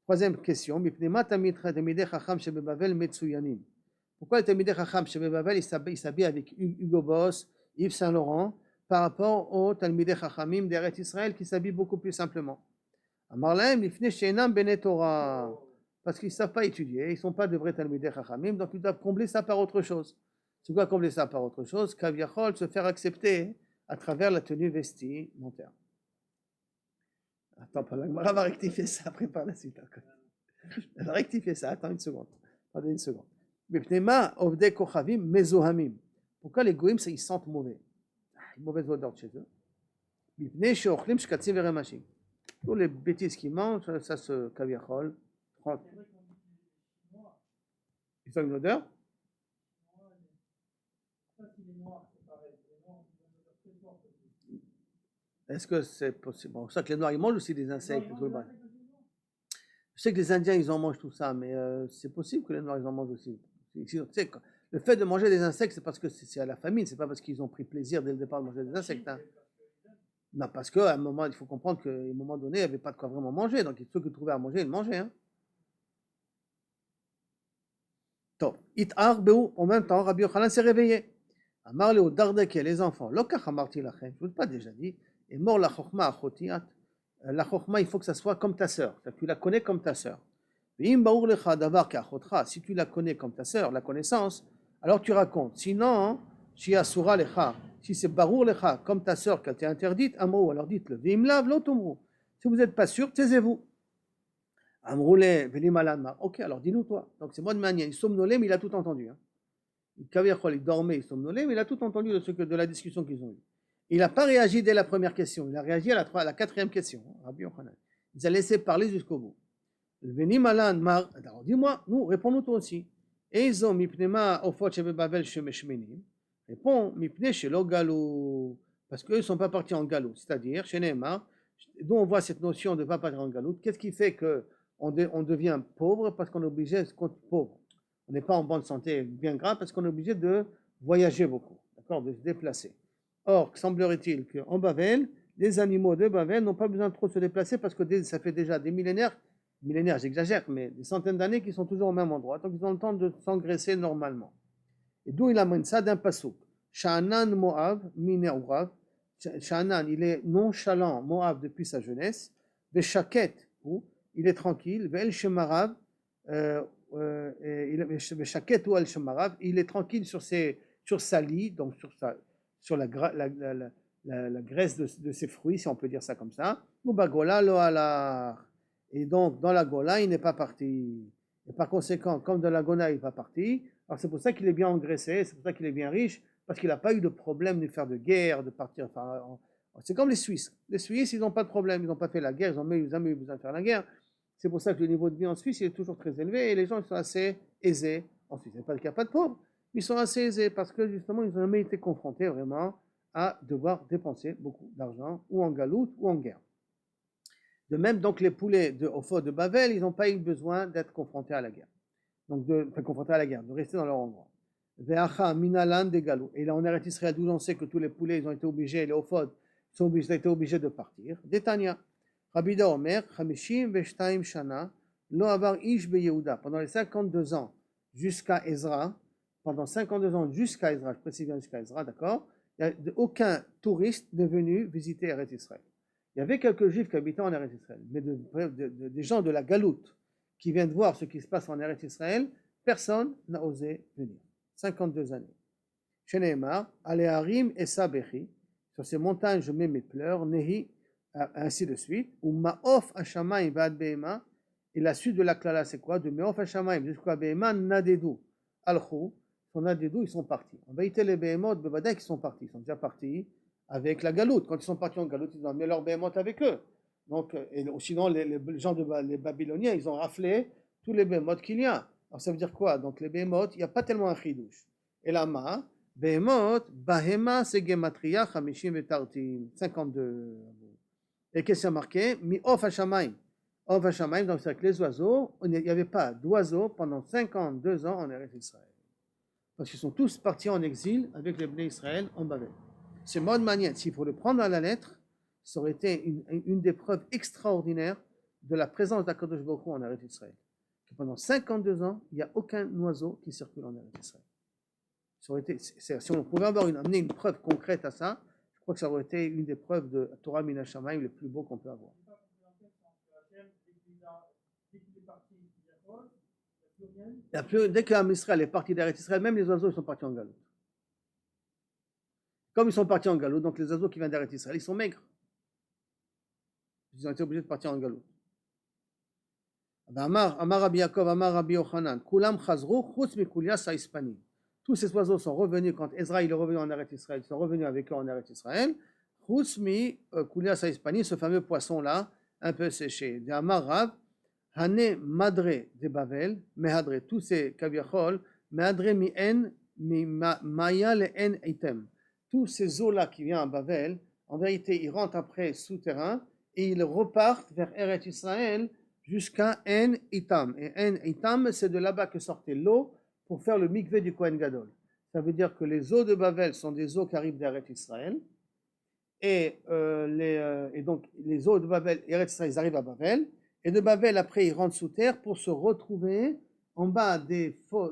Troisième question, pourquoi les Talmidei Chacham chez Babel, ils s'habillent avec Hugo Boss, Yves Saint Laurent, par rapport aux Talmidei Chachamim d'Eretz Israël qui s'habillent beaucoup plus simplement? Amar lahem lifnei she'enam bnei Torah. Parce qu'ils ne savent pas étudier, ils ne sont pas de vrais Talmidei Chachamim, donc ils doivent combler ça par autre chose. C'est quoi combler ça par autre chose? Kaviachol, se faire accepter à travers la tenue vestimentaire. Attends, la Gemara va rectifier ça après par la suite. Elle va rectifier ça, attends une seconde. Attendez une seconde. Bipnema ovdei kochavim mezohamim. Pourquoi les goïms, ils sentent mauvais? Une mauvaise odeur chez eux. Bipnei sheochlim shkatzim veremashim. Tous les bêtises qu'ils mangent, ça se kaviachol. Ils ont une odeur? Est-ce que c'est possible? Bon, c'est ça que les Noirs, ils mangent aussi des insectes. Je sais que les Indiens, ils en mangent tout ça, mais c'est possible que les Noirs, ils en mangent aussi. Le fait de manger des insectes, c'est parce que c'est à la famine, c'est pas parce qu'ils ont pris plaisir dès le départ de manger des insectes. Hein. Non, parce qu'à un moment, il faut comprendre qu'à un moment donné, il n'y avait pas de quoi vraiment manger. Donc, ceux qui trouvaient à manger, ils mangeaient. Hein. En même temps, Rabbi Yochanan s'est réveillé. Amar le Dardeke, les enfants, Lokach amarti lachem, je ne vous l'ai pas déjà dit, et mort la chokma achotiat. La chokma, il faut que ça soit comme ta sœur, tu la connais comme ta sœur. Si tu la connais comme ta sœur, la connaissance, alors tu racontes. Sinon, si c'est barour lecha, comme ta sœur qu'elle t'est interdite, amrou, alors dites-le. Si vous n'êtes pas sûr, taisez-vous. Amroule, velimalanma. Ok, alors dis-nous toi. Donc c'est moi de manière. Il somnolait, mais il a tout entendu. Hein. Il dormait, il somnolait, mais il a tout entendu de la discussion qu'ils ont eue. Il n'a pas réagi dès la première question, il a réagi à la quatrième question. Rabbi Yochanan. Il a laissé parler jusqu'au bout. Alors dis-moi, nous, réponds-nous toi aussi. Eizo mipnema ofot shebe Babel shemeshmenim. Réponds, mipne shelo galou. Parce qu'eux ne sont pas partis en galou. C'est-à-dire, chez Neymar, d'où on voit cette notion de ne pas partir en galou. Qu'est-ce qui fait qu'on devient pauvre? Parce qu'on est obligé d'être pauvre. On n'est pas en bonne santé bien grave parce qu'on est obligé de voyager beaucoup, d'accord, de se déplacer. Or, semblerait-il qu'en Babel, les animaux de Babel n'ont pas besoin de trop se déplacer parce que ça fait déjà des millénaires j'exagère, mais des centaines d'années qu'ils sont toujours au même endroit, donc ils ont le temps de s'engraisser normalement. Et d'où il amène ça d'un passouk. Sha'anan Moab, Mineurav. Sha'anan, il est nonchalant, Moab depuis sa jeunesse. Veshaket, il est tranquille. Ve'el Shemarav, il est tranquille sur sa lie, donc sur la graisse de ses fruits, si on peut dire ça comme ça. Et donc, dans la Gola, il n'est pas parti. Et par conséquent, comme dans la Gola, il n'est pas parti, alors c'est pour ça qu'il est bien engraissé, c'est pour ça qu'il est bien riche, parce qu'il n'a pas eu de problème de faire de guerre, de partir. Enfin, c'est comme les Suisses. Les Suisses, ils n'ont pas de problème, ils n'ont pas fait la guerre, ils n'ont jamais eu besoin de faire la guerre. C'est pour ça que le niveau de vie en Suisse il est toujours très élevé et les gens sont assez aisés en Suisse. Il n'y a pas de pauvres, mais ils sont assez aisés parce que justement, ils n'ont jamais été confrontés vraiment à devoir dépenser beaucoup d'argent ou en galoute ou en guerre. De même, donc, les poulets au fort de Babel, ils n'ont pas eu besoin d'être confrontés à la guerre. Donc, de rester dans leur endroit. Ve'acha minalan de galou. Et là, on Eretz Israël, d'où on sait que tous les poulets, ils ont été obligés, les Ophod, Ils ont été obligés de partir. Détania. Rabbi Yehuda Omer, 52 shana, lo avar ish be Yehuda. Pendant les 52 ans jusqu'à Ezra, je précise bien jusqu'à Ezra, d'accord, il n'y a aucun touriste n'est venu visiter Eretz Israël. Il y avait quelques juifs qui habitaient en Eretz Israël, mais des gens de la Galoute qui viennent voir ce qui se passe en Eretz Israël, personne n'a osé venir. 52 années. Chez Nehemar, Aleharim et Sabechi, sur ces montagnes je mets mes pleurs, Nehi, ainsi de suite, ou Ma'of Hashamayim Vad Behema, et la suite de la klala c'est quoi? De Ma'of Hashamayim jusqu'à Behema Nadedu, Alchou, son Nadedu, ils sont partis. En vérité, les Behemot, Bevadek, ils sont partis, ils sont déjà partis avec la Galoute. Quand ils sont partis en Galoute, ils ont amené leurs Behemot avec eux. Donc, sinon, les gens les Babyloniens, ils ont raflé tous les Behemot qu'il y a. Alors, ça veut dire quoi? Donc, les Behemot, il n'y a pas tellement un chidouche. Et là, Behemot, Bahema, c'est Gematria, Chamishim et Tartim, 52. Et qu'est-ce qu'il y a marqué? Mi Of Hashamayim. Of Hashamayim, donc c'est avec les oiseaux. Il n'y avait pas d'oiseaux pendant 52 ans en Eretz Israël. Parce qu'ils sont tous partis en exil avec les Bnei Israël en Babel. C'est mode manière. S'il faut le prendre à la lettre, ça aurait été une des preuves extraordinaires de la présence d'Akadosh Baruch Hu en Eretz Israël. Que pendant 52 ans, il n'y a aucun oiseau qui circule en Eretz Israël. Ça aurait été, si on pouvait amener une preuve concrète à ça, je crois que ça aurait été une des preuves de Torah Min HaShamayim les plus beaux qu'on peut avoir. Dès que Israël est parti d'Eretz Israël, même les oiseaux ils sont partis en galoute. Comme ils sont partis en galoute, donc les oiseaux qui viennent d'Eretz Israël, ils sont maigres. Ils ont été obligés de partir en galoute. Amar Rabbi Yaakov, Amar Rabbi Yochanan, Kulam Chazru, Chutz Mikulia Saïspani. Tous ces oiseaux sont revenus quand Ezra il est revenu en Eretz Israël, ils sont revenus avec eux en Eretz Israël. Chutz Mikulia Saïspani, ce fameux poisson-là, un peu séché. De Amar Rav, Hane Madre de Bavel, Mehadre, tous ces kaviachol, Mehadre mi en, mi maya le en item. Tous ces eaux-là qui viennent à Bavel, en vérité, ils rentrent après souterrain et ils repartent vers Eretz Israël jusqu'à En Itam. Et En Itam, c'est de là-bas que sortait l'eau pour faire le mikvé du Kohen Gadol. Ça veut dire que les eaux de Bavel sont des eaux qui arrivent d'Eretz Israël. Et donc, les eaux de Bavel, Eretz Israël, ils arrivent à Bavel. Et de Bavel, après, ils rentrent sous terre pour se retrouver en bas des fonds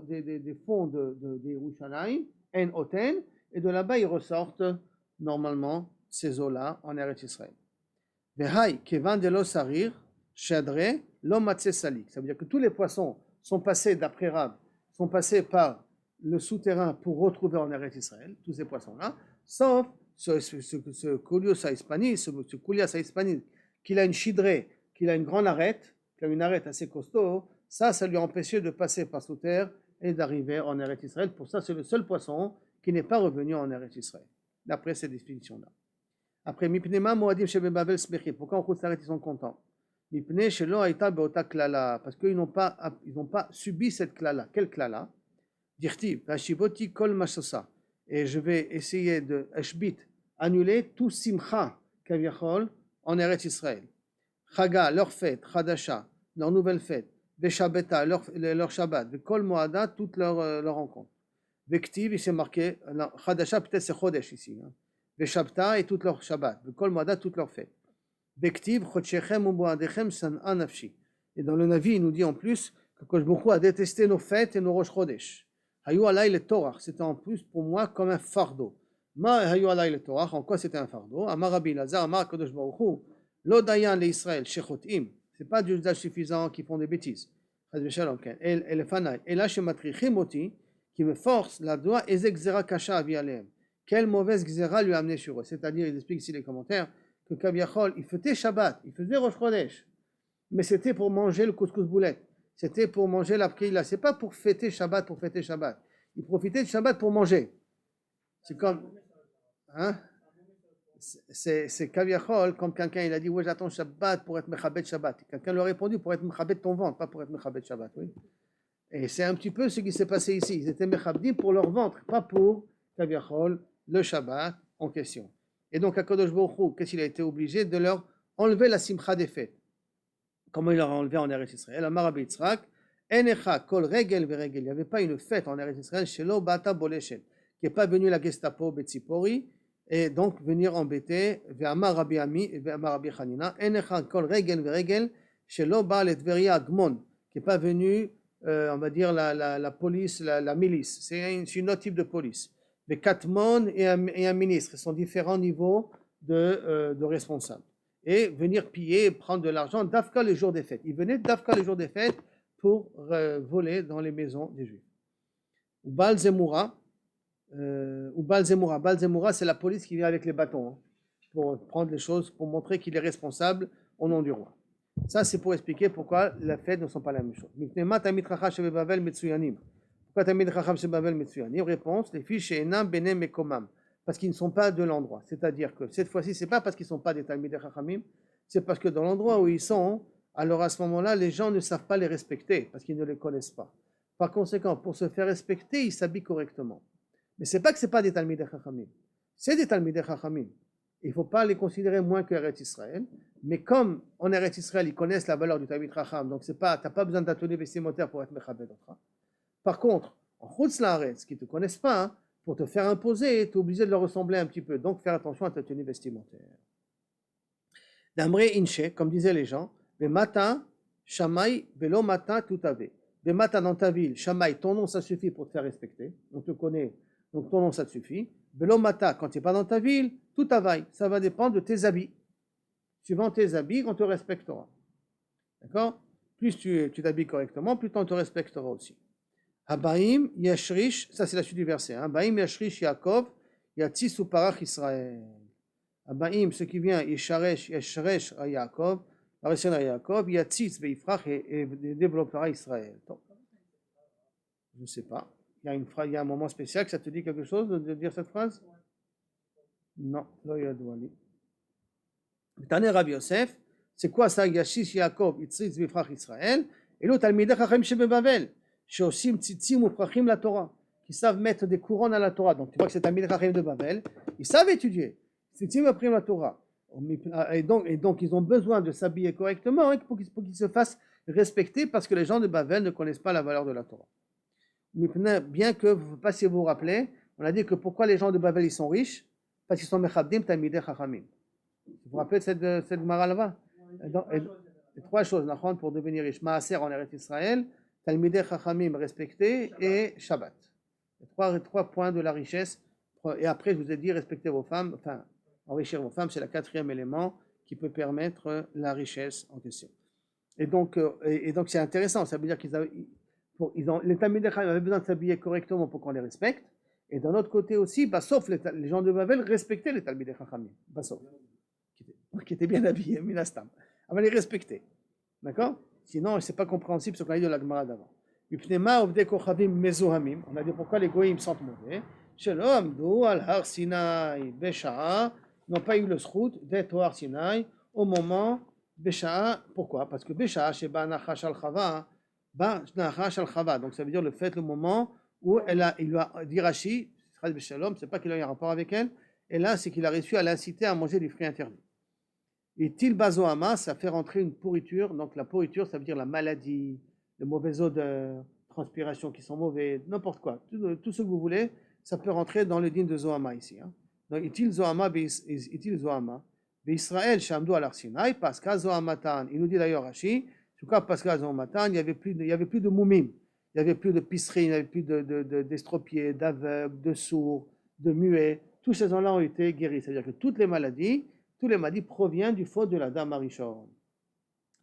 de Yerushalayim, En Oten. Et de là-bas, ils ressortent normalement ces eaux-là en Eretz Israël. Vehai, kevan de lo sarir, shadre, lo matse salik. Ça veut dire que tous les poissons sont passés, d'après Rav, sont passés par le souterrain pour retrouver en Eretz Israël, tous ces poissons-là, sauf ce Koulios Hispani, ce Koulias Hispani, qu'il a une chidrée, qu'il a une grande arête, qu'il a une arête assez costaud, ça lui a empêché de passer par sous terre et d'arriver en Eretz Israël. Pour ça, c'est le seul poisson qui n'est pas revenu en Eretz Israël, d'après cette définition-là. Après, Mipnema Moadim Shebe Bavel Smechi, pourquoi en Chutz La'aretz ils sont contents? Mipne Shelo Haïta Beota Klala, parce qu'ils n'ont pas subi cette klala. Quelle klala? Dirti, Vashivoti Kol Mashosa, et je vais essayer de annuler tout Simcha Kaviachol en Eretz Israël. Chaga, leur fête, Chadasha, leur nouvelle fête, Veshabeta, leur Shabbat, Vekol Moada, toute leur rencontre. Vektiv, il s'est marqué, Chadasha peut-être c'est Chodesh ici, hein. Veshabta et toute leur Shabbat, Vekol Moada, toute leur fête. Vektiv, Chodshechem Uboadechem San'a Nafshi. Et dans le Navi, il nous dit en plus que Kosh Baruch Hu a détesté nos fêtes et nos Rosh Chodesh. Hayu alay le Torah, c'était en plus pour moi comme un fardeau. Ma hayu alay le Torah, en quoi c'était un fardeau? Amar Rabbi Lazar, Amar Kodesh Baruch Hu, Lo dayan le Israël, shechotim. C'est pas du usage suffisant qui font des bêtises. Et le fanay. Et là, chez Matrichim Oti, qui me force la doigt, Ezek Zera Kasha Avialem. Quelle mauvaise Gzera lui a amené sur eux. C'est-à-dire, il explique ici les commentaires, que Kaviachol, il faisait Shabbat, il faisait Rosh Chodesh, mais c'était pour manger le couscous boulette. C'était pour manger la pkeila. C'est pas pour fêter Shabbat pour fêter Shabbat. Il profitait de Shabbat pour manger. C'est comme, hein? C'est Kaviachol, comme quelqu'un il a dit, ouais, j'attends Shabbat pour être Mechabet Shabbat. Quelqu'un lui a répondu pour être Mechabet ton ventre, pas pour être Mechabet Shabbat. Oui. Et c'est un petit peu ce qui s'est passé ici. Ils étaient Mechabdim pour leur ventre, pas pour Kaviachol, le Shabbat en question. Et donc, à Kadosh Baruch Hu, qu'est-ce qu'il a été obligé de leur enlever la simcha des fêtes? Comment il leur a enlevé en Eretz Israël? Amar Rabbi Yitzhak, Enecha kol regel veregel. Il n'y avait pas une fête en Eretz Israël, shelo bata boleshet, qui n'est pas venu la Gestapo Betzipori, et donc venir embêter. Ve'amar Rabbi Ami et ve'amar Rabbi Chanina, enecha kol regel ve'regel shelo ba'al et Tveria agmon, qui n'est pas venu, on va dire, la police, la milice. C'est un autre type de police. Les katmon et un ministre, ils sont différents niveaux de responsables. Et venir piller et prendre de l'argent d'Afka les jours des fêtes. Ils venaient d'Afka les jours des fêtes pour voler dans les maisons des Juifs. Ou Baal Zemoura, Baal Zemoura, c'est la police qui vient avec les bâtons, hein, pour prendre les choses, pour montrer qu'il est responsable au nom du roi. Ça, c'est pour expliquer pourquoi les fêtes ne sont pas la même chose. Pourquoi Tamid Chacham Shebavel Metsuyanim? Réponse, les filles chez Enam Benem Mekomam, parce qu'ils ne sont pas de l'endroit. C'est-à-dire que cette fois-ci, ce n'est pas parce qu'ils ne sont pas des Talmidei Chachamim, c'est parce que dans l'endroit où ils sont, alors à ce moment-là, les gens ne savent pas les respecter, parce qu'ils ne les connaissent pas. Par conséquent, pour se faire respecter, ils s'habillent correctement. Mais ce n'est pas que ce n'est pas des Talmidei Chachamim, c'est des Talmidei Chachamim. Il ne faut pas les considérer moins que Eretz Israël, mais comme en Eretz Israël, ils connaissent la valeur du Talmid Chacham, donc tu n'as pas besoin d'atelier vestimentaire pour être Mechabed Otra. Par contre, en Chutz Laaretz, qui ne te connaissent pas, hein, pour te faire imposer, tu es obligé de leur ressembler un petit peu, donc faire attention à ta tenue vestimentaire. D'Amré Inche, comme disaient les gens, Bemata, Shamaï, Belo Mata, tout avait. Bemata dans ta ville, Shamaï, ton nom ça suffit pour te faire respecter, on te connaît, donc ton nom ça te suffit. Belo Mata, quand tu n'es pas dans ta ville, tout availle, ça va dépendre de tes habits. Suivant tes habits, on te respectera. D'accord? Plus tu t'habilles correctement, plus on te respectera aussi. Habaim Yashrish, ça c'est la suite du verset. Habaim Yashrish Yaakov, Yatzis Uparach Israël. Habaim, ce qui vient, Yashresh à Yaakov, la récente à Yaakov, Yatzis Veifrach et développera Israël. Je ne sais pas. Il y a un moment spécial que ça te dit quelque chose de dire cette phrase? Non, là il y a douali. Tane Rabbi Yosef, c'est quoi ça? Yashish Yaakov, Yatzis Veifrach Israël, et l'autre Talmidei Chachamim shebebavel. Shosim tzitzim uprachim la Torah, qui savent mettre des couronnes à la Torah. Donc tu vois que c'est Talmidei Chachamim de Babel, ils savent étudier. Tzitzim uprachim la Torah. Et donc ils ont besoin de s'habiller correctement, hein, pour qu'ils se fassent respecter, parce que les gens de Babel ne connaissent pas la valeur de la Torah. Bien que, je ne sais pas si vous vous rappelez, on a dit que pourquoi les gens de Babel ils sont riches? Parce qu'ils sont mechabdim Talmidei Chachamim. Vous vous rappelez de cette Gemara là-bas? Trois choses, pour devenir riche. Maaser en Eretz Israël, Talmidei Chachamim respecté et Shabbat. Trois points de la richesse. Et après, je vous ai dit, respecter vos femmes, enfin, enrichir vos femmes, c'est le quatrième élément qui peut permettre la richesse en question. Et donc c'est intéressant, ça veut dire les Talmidei Chachamim avaient besoin de s'habiller correctement pour qu'on les respecte. Et d'un autre côté aussi, sauf les gens de Babel respectaient les Talmidei Chachamim, sauf, qui étaient bien habillés, Minastam. Avant les respecter. D'accord? Sinon, ce n'est pas compréhensible ce qu'on a dit de la Gemara d'avant. On a dit pourquoi les goïms sentent mauvais. N'ont pas eu le schrout d'être au Har Sinai au moment Besha'a. Pourquoi? Parce que Besha'a, c'est Ba'nachash al-Chava. Donc ça veut dire le moment où il lui a dit Rashi, c'est pas qu'il a eu un rapport avec elle, et là c'est qu'il a réussi à l'inciter à manger des fruits interdits. Et Tilbazoama, ça fait rentrer une pourriture. Donc la pourriture, ça veut dire la maladie, les mauvaises odeurs, transpiration qui sont mauvaises, n'importe quoi. Tout ce que vous voulez, ça peut rentrer dans le din de Zohama ici. Hein. Donc Itil Zohama, Israël, Shamdou al Arsinaï, Pascal Zohamatan. Il nous dit d'ailleurs Rashi, en tout cas Pascal Zohamatan, il n'y avait plus de moumim, il n'y avait plus de pisserie, il n'y avait plus d'estropiés, d'aveugles, de sourds, de muets. Tous ces gens-là ont été guéris. C'est-à-dire que tous les maladies proviennent du faute de la dame Arishon.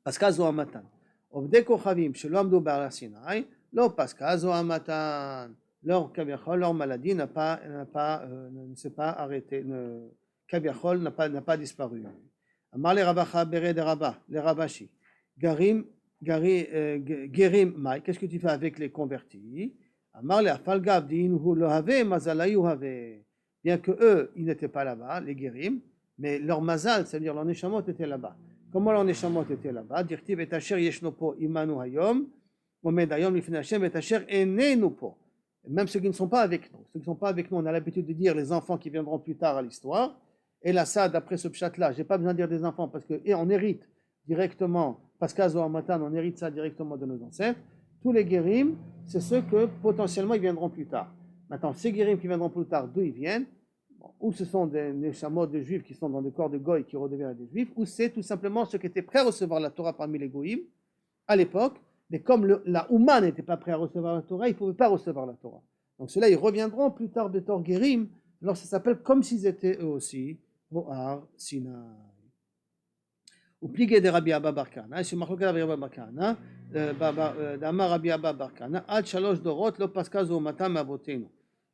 Pascal Zohamatan. Obde Kochavim, Shelo Amdu Ba'ar Sinai, Lo Pascal Zohamatan. Leur maladie ne s'est pas arrêtée, n'a pas disparu. Amar les Rabacha Bered Rabba, les Rabashi. Gerim Mai, qu'est-ce que tu fais avec les convertis? Amar les Afalgav Diinhu Lohave, Mazalayu Have. Bien que eux, ils n'étaient pas là-bas, les Gerim, mais leur mazal, c'est-à-dire leur neshamot était là-bas. Comment leur neshamot était là-bas? Dirtiv et Asher Yeshnopo Imanu Hayom, Omed Hayom Lifnei Hashem et Asher Enenu Po. Même ceux qui ne sont pas avec nous. Ceux qui ne sont pas avec nous, on a l'habitude de dire les enfants qui viendront plus tard à l'histoire. Et là, ça, d'après ce pshat-là, je n'ai pas besoin de dire des enfants parce qu'on hérite directement, parce qu'à Zohamatan, on hérite ça directement de nos ancêtres. Tous les guérim, c'est ceux que potentiellement ils viendront plus tard. Maintenant, ces guérim qui viendront plus tard, d'où ils viennent? ou ce sont des neshamot de juifs qui sont dans des corps de goy qui redeviennent des juifs, ou c'est tout simplement ceux qui étaient prêts à recevoir la Torah parmi les goïms à l'époque, mais comme la Ouma n'était pas prêt à recevoir la Torah, ils ne pouvaient pas recevoir la Torah. Donc ceux-là, ils reviendront plus tard de Tor Guérim, alors ça s'appelle comme s'ils étaient eux aussi au Har Sinaï. Ou plié de Rabbi Abba Bar Kana, et sur Machloket Rabbi Abba Bar Kana, d'Amar Rabbi Abba Bar Kana, Ad Shalosh Dorot, lo paska zohmata me'avotenu.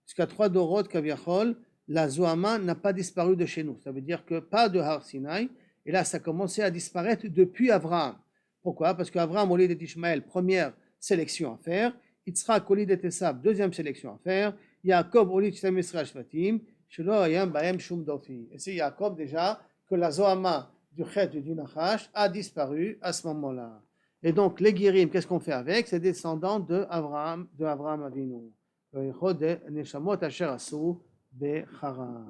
Jusqu'à 3 Dorot, Kaviachol, la Zohama n'a pas disparu de chez nous. Ça veut dire que pas de Har Sinaï, et là ça a commencé à disparaître depuis Avraham. Pourquoi? Parce qu'Avraham, au lieu d'Ishmaël, première sélection à faire, Yitzhak, au lieu d'Esav, deuxième sélection à faire, Yaakov, au lieu de Shemesra Shvatim, Shelo Hayam Bahem Shum Dofi. Et c'est Yaakov déjà que la Zohama du Chet du Nachash a disparu à ce moment-là. Et donc les Guérim, qu'est-ce qu'on fait avec? C'est descendants de Avraham Avinu. Neshamot Asher Asu Becharan.